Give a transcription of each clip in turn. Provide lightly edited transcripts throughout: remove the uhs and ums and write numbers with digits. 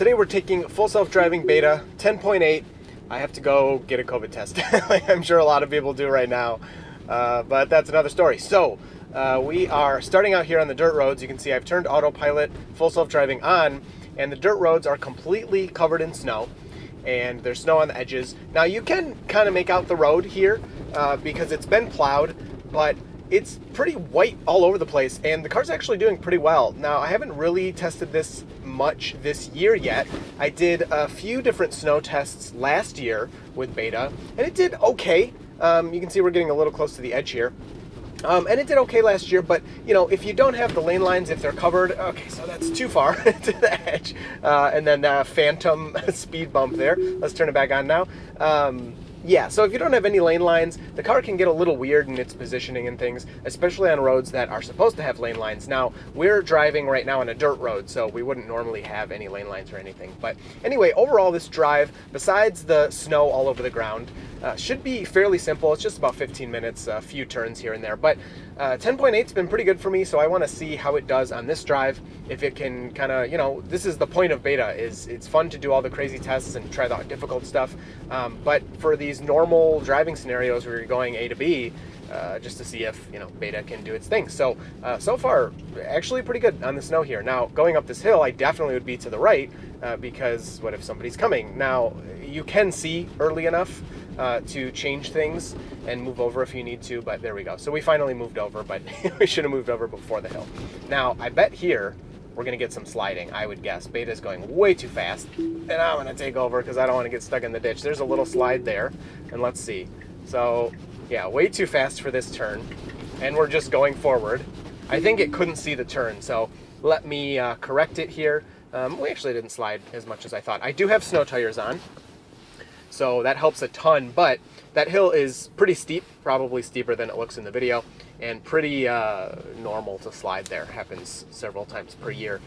today we're taking full self-driving beta 10.8. I have to go get a COVID test, like I'm sure a lot of people do right now, but that's another story. So we are starting out here on the dirt roads. You can see I've turned autopilot, full self-driving on, and the dirt roads are completely covered in snow, and there's snow on the edges. Now you can kind of make out the road here because it's been plowed, but it's pretty white all over the place, and the car's actually doing pretty well. Now, I haven't really tested this much this year yet. I did a few different snow tests last year with beta, and it did okay. You can see we're getting a little close to the edge here. And it did okay last year, but you know, if you don't have the lane lines, if they're covered, okay, so that's too far to the edge. And then the phantom speed bump there. Let's turn it back on now. Yeah, so if you don't have any lane lines, the car can get a little weird in its positioning and things, especially on roads that are supposed to have lane lines. Now, we're driving right now on a dirt road, so we wouldn't normally have any lane lines or anything. But anyway, overall, this drive, besides the snow all over the ground, should be fairly simple. It's just about 15 minutes, a few turns here and there. But 10.8's been pretty good for me, so I want to see how it does on this drive. If it can kind of, you know, this is the point of beta, is it's fun to do all the crazy tests and try the difficult stuff. But for these normal driving scenarios where you're going A to B, just to see if, you know, beta can do its thing. So, so far, actually pretty good on the snow here. Now, going up this hill, I definitely would be to the right because what if somebody's coming? Now, you can see early enough to change things and move over if you need to, but there we go. So we finally moved over, but we should have moved over before the hill. Now, I bet here we're gonna get some sliding, I would guess. Beta's going way too fast, and I'm gonna take over because I don't want to get stuck in the ditch. There's a little slide there, and let's see. So, yeah, way too fast for this turn, and we're just going forward. I think it couldn't see the turn, so let me correct it here. We actually didn't slide as much as I thought. I do have snow tires on, so that helps a ton, but that hill is pretty steep, probably steeper than it looks in the video, and pretty normal to slide there. Happens several times per year,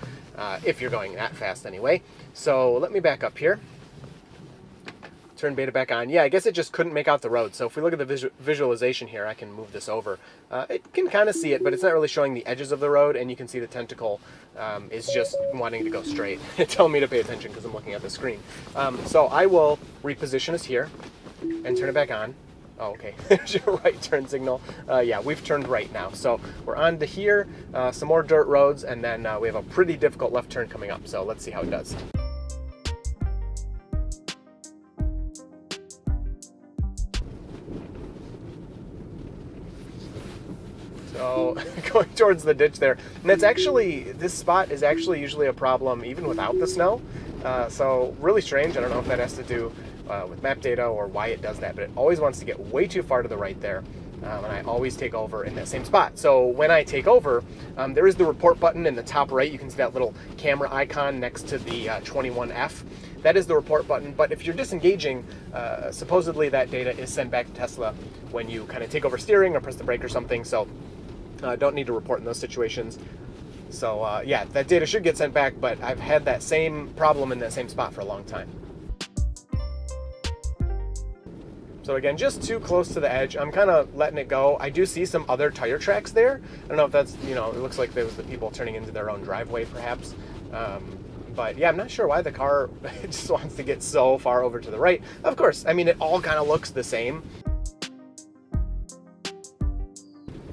if you're going that fast anyway. So let me back up here. Turn beta back on. Yeah, I guess it just couldn't make out the road. So if we look at the visualization here, I can move this over. It can kind of see it, but it's not really showing the edges of the road, and you can see the tentacle is just wanting to go straight. Telling me to pay attention because I'm looking at the screen. So I will reposition us here and turn it back on. Oh, okay. There's your right turn signal. Yeah, we've turned right now. So we're on to here, some more dirt roads, and then we have a pretty difficult left turn coming up. So let's see how it does. So going towards the ditch there, and it's actually, this spot is actually usually a problem even without the snow. So really strange. I don't know if that has to do with map data or why it does that, but it always wants to get way too far to the right there. And I always take over in that same spot. So when I take over, there is the report button in the top right. You can see that little camera icon next to the 21F. That is the report button, but if you're disengaging, supposedly that data is sent back to Tesla when you kind of take over steering or press the brake or something. So don't need to report in those situations. So yeah, that data should get sent back, but I've had that same problem in that same spot for a long time. So again, just too close to the edge. I'm kind of letting it go. I do see some other tire tracks there. I don't know if that's, you know, it looks like there was the people turning into their own driveway perhaps. But yeah, I'm not sure why the car just wants to get so far over to the right. Of course, I mean, it all kind of looks the same.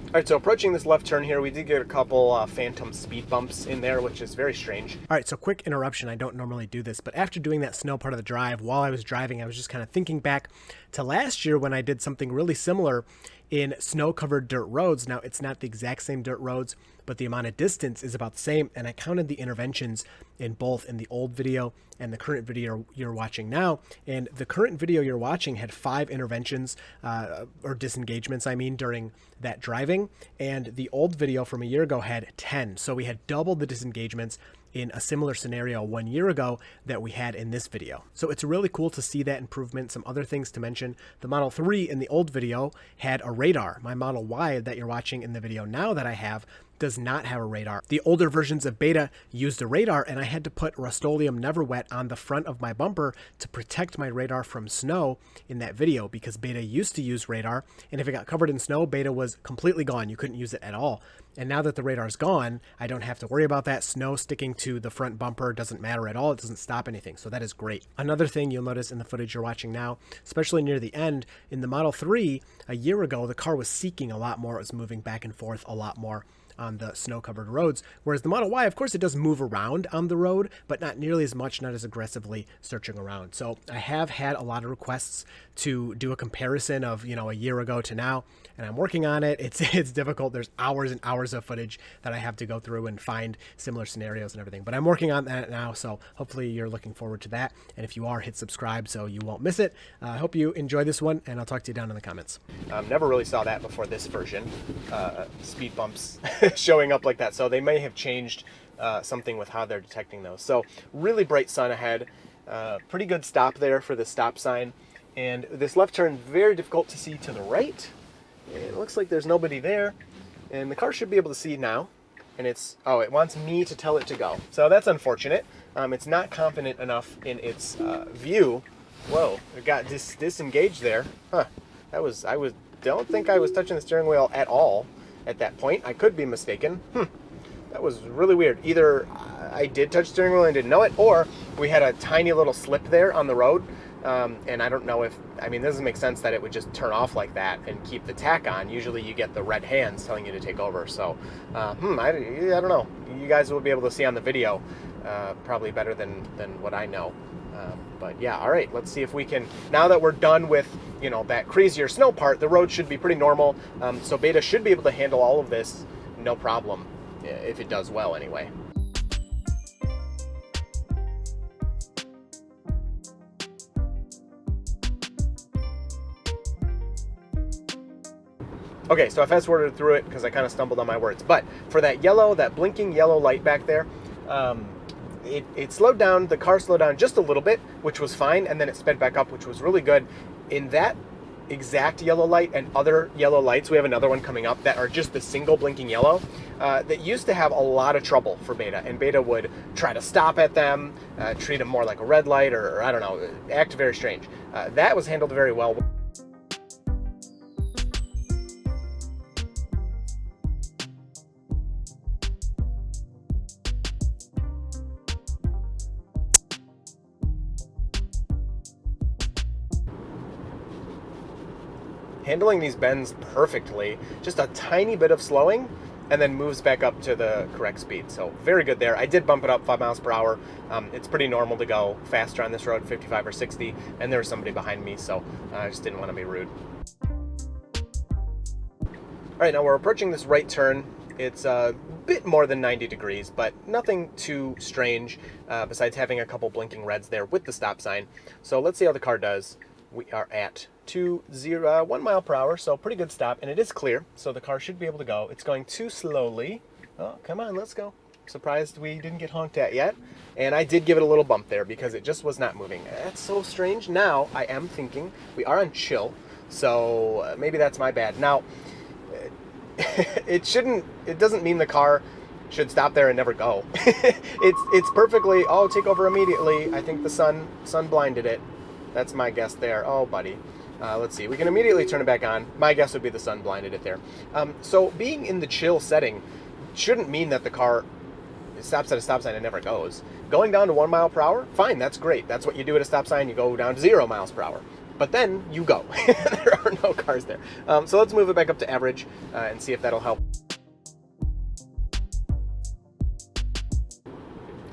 All right, so approaching this left turn here, we did get a couple phantom speed bumps in there, which is very strange. All right, so quick interruption. I don't normally do this, but after doing that snow part of the drive, while I was driving, I was just kind of thinking back to last year when I did something really similar in snow-covered dirt roads. Now, it's not the exact same dirt roads, but the amount of distance is about the same, and I counted the interventions in both in the old video and the current video you're watching now. And the current video you're watching had 5 interventions, or disengagements, I mean, during that driving, and the old video from a year ago had 10. So we had double the disengagements in a similar scenario 1 year ago that we had in this video. So it's really cool to see that improvement. Some other things to mention: the Model 3 in the old video had a radar. My Model Y that you're watching in the video now that I have does not have a radar. The older versions of Beta used a radar, and I had to put Rust-Oleum Never Wet on the front of my bumper to protect my radar from snow in that video, because Beta used to use radar, and if it got covered in snow, Beta was completely gone. You couldn't use it at all. And now that the radar's gone, I don't have to worry about that. Snow sticking to the front bumper doesn't matter at all. It doesn't stop anything. So that is great. Another thing you'll notice in the footage you're watching now, especially near the end, in the Model 3, a year ago, the car was seeking a lot more. It was moving back and forth a lot more on the snow-covered roads, whereas the Model Y, of course, it does move around on the road, but not nearly as much, not as aggressively searching around. So I have had a lot of requests to do a comparison of, you know, a year ago to now, and I'm working on it. It's difficult. There's hours and hours of footage that I have to go through and find similar scenarios and everything, but I'm working on that now, so hopefully you're looking forward to that, and if you are, hit subscribe so you won't miss it. I hope you enjoy this one, and I'll talk to you down in the comments. Never really saw that before this version, speed bumps showing up like that, so they may have changed something with how they're detecting those. So really bright sun ahead, pretty good stop there for the stop sign, and this left turn very difficult to see to the right. It looks like there's nobody there, and the car should be able to see now, and it wants me to tell it to go, so that's unfortunate. It's not confident enough in its view. Whoa, it got disengaged there. Huh, don't think I was touching the steering wheel at all at that point. I could be mistaken. That was really weird. Either I did touch the steering wheel and didn't know it, or we had a tiny little slip there on the road, and I don't know if, I mean, this doesn't make sense that it would just turn off like that and keep the tack on. Usually you get the red hands telling you to take over, so I don't know. You guys will be able to see on the video probably better than what I know. But yeah, all right, let's see if we can, now that we're done with, you know, that crazier snow part, the road should be pretty normal. So Beta should be able to handle all of this no problem, if it does well anyway. Okay, so I fast forwarded through it because I kind of stumbled on my words. But for that yellow, that blinking yellow light back there, it slowed down, the car slowed down just a little bit, which was fine, and then it sped back up, which was really good. In that exact yellow light and other yellow lights, we have another one coming up that are just the single blinking yellow, that used to have a lot of trouble for Beta, and Beta would try to stop at them, treat them more like a red light, or I don't know, act very strange. That was handled very well. Handling these bends perfectly, just a tiny bit of slowing, and then moves back up to the correct speed. So very good there. I did bump it up 5 miles per hour. It's pretty normal to go faster on this road, 55 or 60, and there was somebody behind me, so I just didn't want to be rude. All right, now we're approaching this right turn. It's a bit more than 90 degrees, but nothing too strange, besides having a couple blinking reds there with the stop sign. So let's see how the car does. We are at 1 mile per hour, so pretty good stop, and it is clear, so the car should be able to go. It's going too slowly. Oh, come on, let's go. Surprised we didn't get honked at yet, and I did give it a little bump there because it just was not moving. That's so strange. Now I am thinking we are on chill, so maybe that's my bad. Now it doesn't mean the car should stop there and never go. It's perfectly, oh, take over immediately. I think the sun blinded it. That's my guess there. Oh, buddy. Let's see. We can immediately turn it back on. My guess would be the sun blinded it there. So being in the chill setting shouldn't mean that the car stops at a stop sign and never goes. Going down to 1 mile per hour, fine, that's great. That's what you do at a stop sign. You go down to 0 miles per hour. But then you go. There are no cars there. So let's move it back up to average and see if that'll help.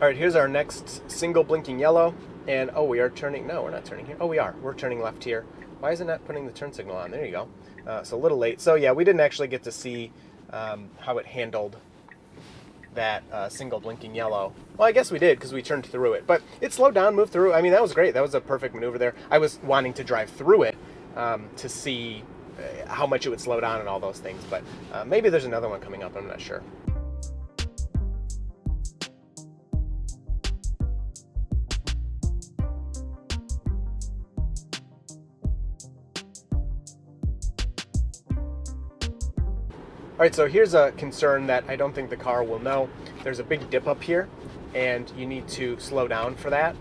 All right, here's our next single blinking yellow. And, oh, we are turning, no, we're not turning here. Oh, we are. We're turning left here. Why is it not putting the turn signal on? There you go. So a little late. So, yeah, we didn't actually get to see how it handled that single blinking yellow. Well, I guess we did because we turned through it. But it slowed down, moved through. I mean, that was great. That was a perfect maneuver there. I was wanting to drive through it to see how much it would slow down and all those things. But maybe there's another one coming up. I'm not sure. right, so here's a concern that I don't think the car will know. There's a big dip up here, and you need to slow down for that.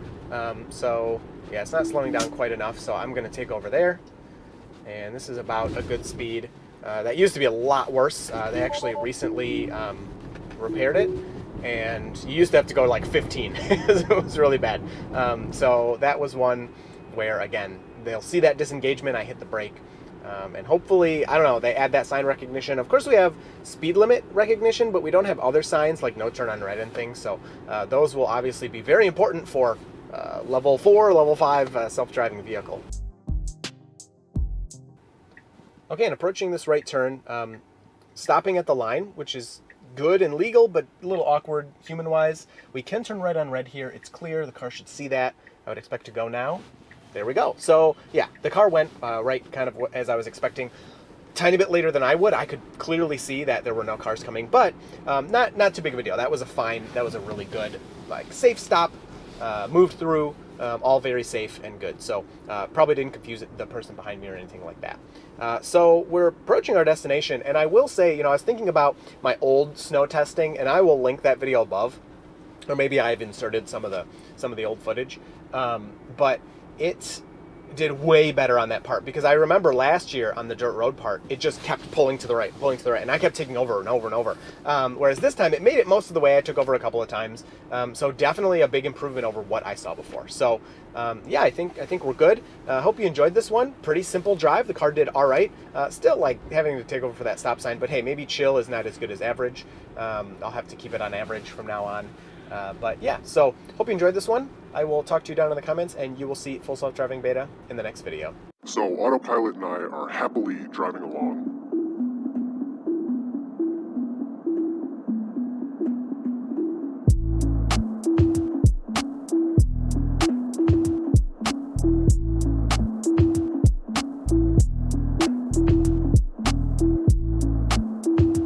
So yeah, it's not slowing down quite enough, so I'm gonna take over there. And this is about a good speed. That used to be a lot worse. They actually recently repaired it, and you used to have to go like 15. It was really bad. So that was one where, again, they'll see that disengagement, I hit the brake, and hopefully, I don't know, they add that sign recognition. Of course, we have speed limit recognition, but we don't have other signs like no turn on red and things, so those will obviously be very important for level 4, level 5 self-driving vehicle. Okay, and approaching this right turn, stopping at the line, which is good and legal, but a little awkward human-wise. We can turn right on red here. It's clear. The car should see that. I would expect to go now. There we go. So, yeah, the car went right kind of as I was expecting. Tiny bit later than I would. I could clearly see that there were no cars coming, but not too big of a deal. That was a really good, like, safe stop. Moved through, all very safe and good. So probably didn't confuse the person behind me or anything like that. So we're approaching our destination, and I will say, you know, I was thinking about my old snow testing, and I will link that video above, or maybe I've inserted some of the old footage. But it did way better on that part, because I remember last year on the dirt road part, it just kept pulling to the right, and I kept taking over and over and over. Whereas this time, it made it most of the way. I took over a couple of times, so definitely a big improvement over what I saw before. So yeah, I think we're good. Hope you enjoyed this one. Pretty simple drive. The car did all right. Still like having to take over for that stop sign, but hey, maybe chill is not as good as average. I'll have to keep it on average from now on. But yeah, so hope you enjoyed this one. I will talk to you down in the comments, and you will see full self-driving beta in the next video. So Autopilot and I are happily driving along